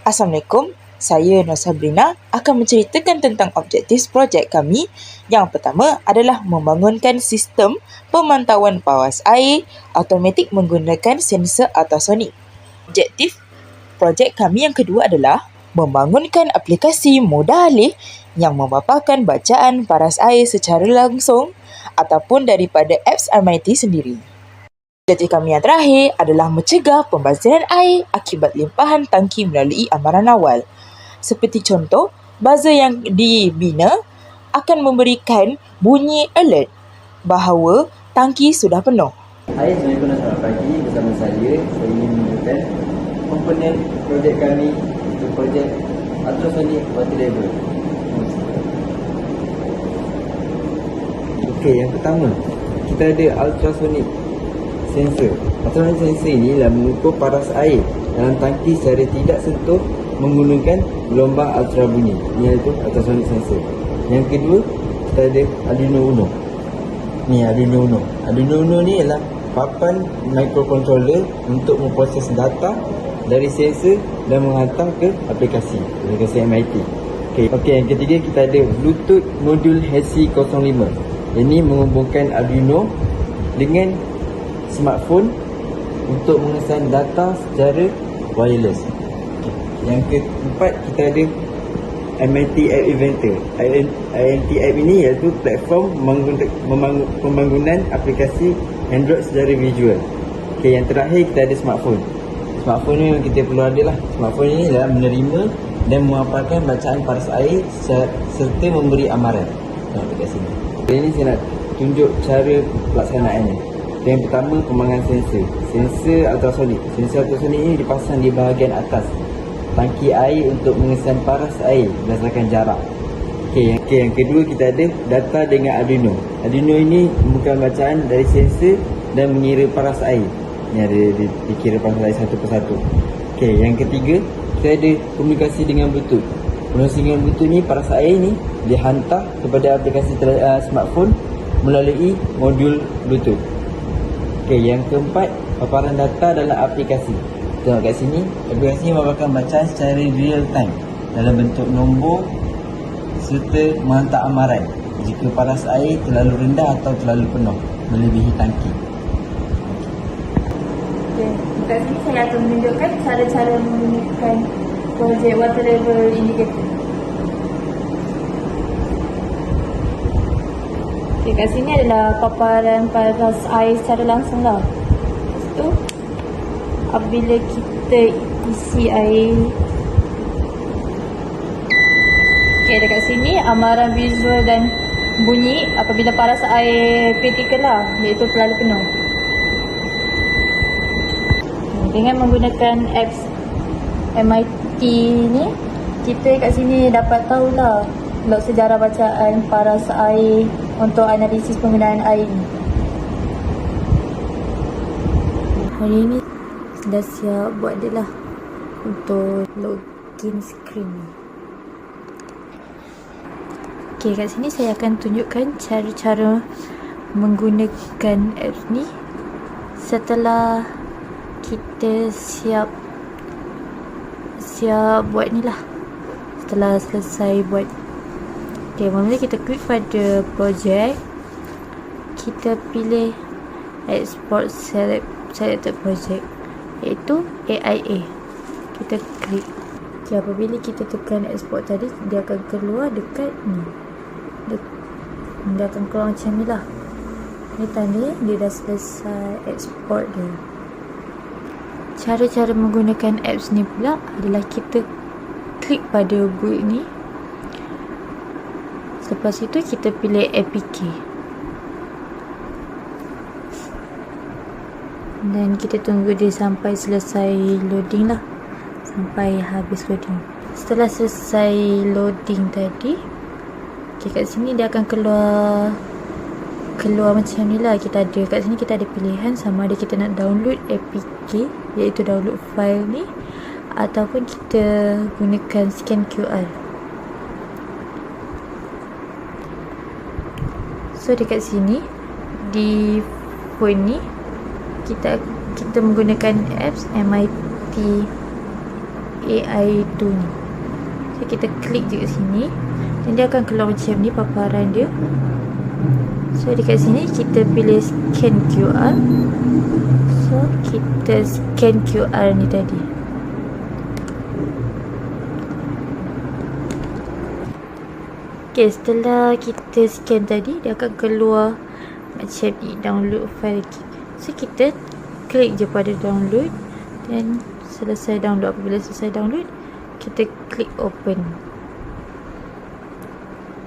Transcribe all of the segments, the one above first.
Assalamualaikum, saya Nur Sabrina akan menceritakan tentang objektif projek kami. Yang pertama adalah membangunkan sistem pemantauan pawas air automatik menggunakan sensor ultrasonik. Objektif projek kami yang kedua adalah membangunkan aplikasi mudah alih yang memaparkan bacaan paras air secara langsung ataupun daripada apps MIT sendiri. Objektif kami yang terakhir adalah mencegah pembaziran air akibat limpahan tangki melalui amaran awal. Seperti contoh, buzzer yang dibina akan memberikan bunyi alert bahawa tangki sudah penuh. Hai, Assalamualaikum dan selamat pagi. Bersama saya ingin menunjukkan komponen projek kami, iaitu projek ultrasonic water level. Okey, yang pertama, kita ada ultrasonic sensor. Ultrasonic sensor ini adalah mengukur paras air dalam tangki secara tidak sentuh menggunakan gelombang ultra bunyi, iaitu ultrasonic sensor. Yang kedua, kita ada Arduino Uno. Ni Arduino Uno. Arduino Uno ni ialah papan microcontroller untuk memproses data dari sensor dan menghantar ke aplikasi MIT. Okey, yang ketiga kita ada Bluetooth modul HC05. Ini menghubungkan Arduino dengan smartphone untuk mengesan data secara wireless. Yang keempat kita ada MIT App Inventor. MIT App ini iaitu platform pembangunan aplikasi Android secara visual. Okey, yang terakhir kita ada smartphone. Smartphone ni kita perlu ada lah. Smartphone ini adalah menerima dan memaparkan bacaan paras air serta memberi amaran dalam aplikasi ini. Ini saya nak tunjuk cara pelaksanaannya. Yang pertama, pembangunan sensor. Sensor ultrasonik. Sensor ultrasonik ini dipasang di bahagian atas tangki air untuk mengesan paras air berdasarkan jarak. Okey, yang kedua kita ada data dengan Arduino. Arduino ini bukan bacaan dari sensor dan mengira paras air. Ini ada dikira paras air satu persatu. Okey, yang ketiga kita ada komunikasi dengan Bluetooth. Komunikasi dengan Bluetooth ni, paras air ni dihantar kepada aplikasi smartphone melalui modul Bluetooth. Okey, yang keempat, paparan data dalam aplikasi. Tengok kat sini, aplikasi memaparkan bacaan secara real time dalam bentuk nombor serta menghantar amaran jika paras air terlalu rendah atau terlalu penuh melebihi tangki. Okey, kat sini saya akan menunjukkan cara-cara menggunakan projek water level indicator. Okey, kat sini adalah paparan paras air secara langsung lah. Lepas tu, apabila kita isi air, okey, dekat sini amaran visual dan bunyi apabila paras air kritikal lah, iaitu terlalu penuh. Dengan menggunakan apps MIT ni, kita kat sini dapat tahulah log sejarah bacaan paras air untuk analisis penggunaan air ni. Hari ni dah siap buat dia lah untuk login screen ni. Okay, kat sini saya akan tunjukkan cara-cara menggunakan apps ni setelah kita siap buat ni lah. Setelah selesai buat. Okay, mula kita klik pada project. Kita pilih export selected project, iaitu AIA. Kita klik. Okay, apabila kita tekan export tadi, dia akan keluar dekat ni. Dia akan keluar macam ni lah. Ni tanda dia dah selesai export dia. Cara-cara menggunakan apps ni pula adalah kita klik pada build ni. Selepas itu kita pilih APK. Dan kita tunggu dia sampai selesai loading lah. Sampai habis loading. Setelah selesai loading tadi, okay, kat sini dia akan keluar macam ni lah. Kat sini kita ada pilihan sama ada kita nak download APK, iaitu download file ni, ataupun kita gunakan scan QR. So dekat sini di phone ni kita menggunakan apps MIT AI2 ni. So kita klik je kat sini dan dia akan keluar macam ni paparan dia. So dekat sini kita pilih scan QR. So kita scan QR ni tadi. Okay, setelah kita scan tadi, dia akan keluar macam ni, download file lagi. So kita klik je pada download dan selesai download. Apabila selesai download, kita klik open.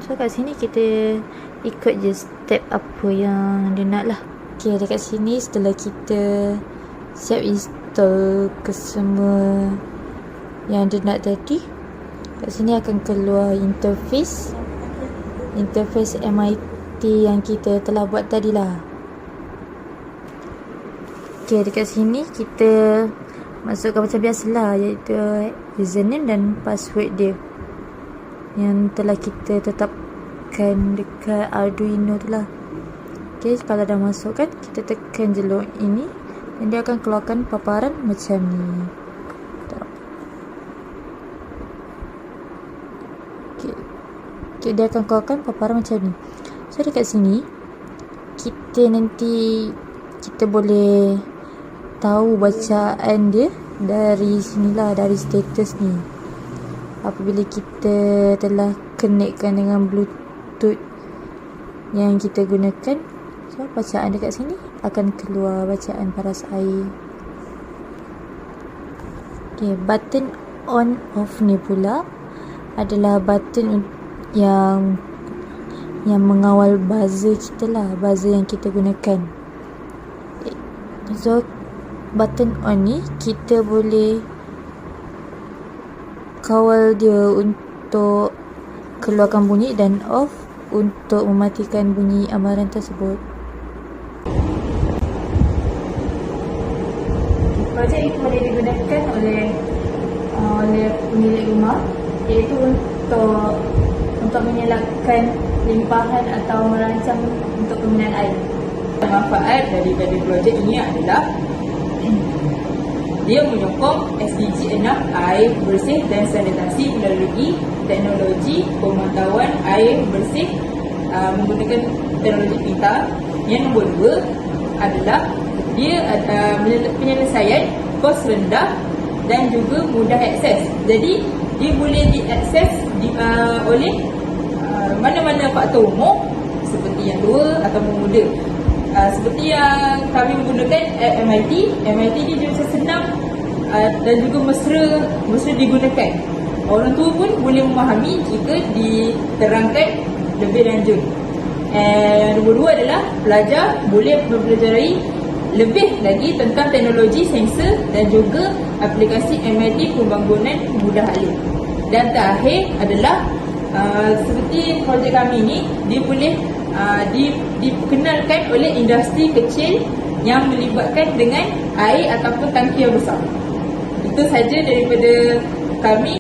So kat sini kita ikut je step apa yang dia nak lah. Okay, dekat sini setelah kita siap install ke semua yang dia nak tadi, kat sini akan keluar interface MIT yang kita telah buat tadi lah. Okay, dekat sini kita masukkan macam biasalah, iaitu username dan password dia yang telah kita tetapkan dekat Arduino tu lah. Okay, kalau dah masuk kan, kita tekan je log ini dan dia akan keluarkan paparan macam ni. Okay, dia akan keluarkan paparan macam ni. So dekat sini kita boleh tahu bacaan dia dari sinilah, dari status ni. Apabila kita telah connectkan dengan Bluetooth yang kita gunakan, so bacaan dekat sini akan keluar bacaan paras air. Okay, button on off ni pula adalah button yang mengawal buzzer kita lah, buzzer yang kita gunakan. So button on ni kita boleh kawal dia untuk keluarkan bunyi dan off untuk mematikan bunyi amaran tersebut. Projek ini boleh digunakan oleh pemilik rumah, iaitu untuk menyalakan limpahan atau merancang untuk penggunaan air. Manfaat daripada projek ini adalah dia menyokong SDG 6 air bersih dan sanitasi melalui teknologi pemantauan air bersih menggunakan teknologi pintar. Yang nombor 2 adalah dia penyelesaian kos rendah dan juga mudah akses. Jadi dia boleh diakses oleh mana-mana faktor umur seperti yang tua atau muda. Seperti yang kami menggunakan MIT ni dia macam senang dan juga mesra digunakan. Orang tua pun boleh memahami jika diterangkan lebih lanjut. Nombor 2 adalah pelajar boleh mempelajari lebih lagi tentang teknologi sensor dan juga aplikasi MIT pembangunan mudah alih. Dan terakhir adalah seperti projek kami ni, dia boleh dikenalkan oleh industri kecil yang melibatkan dengan air ataupun tangki yang besar. Itu saja daripada kami.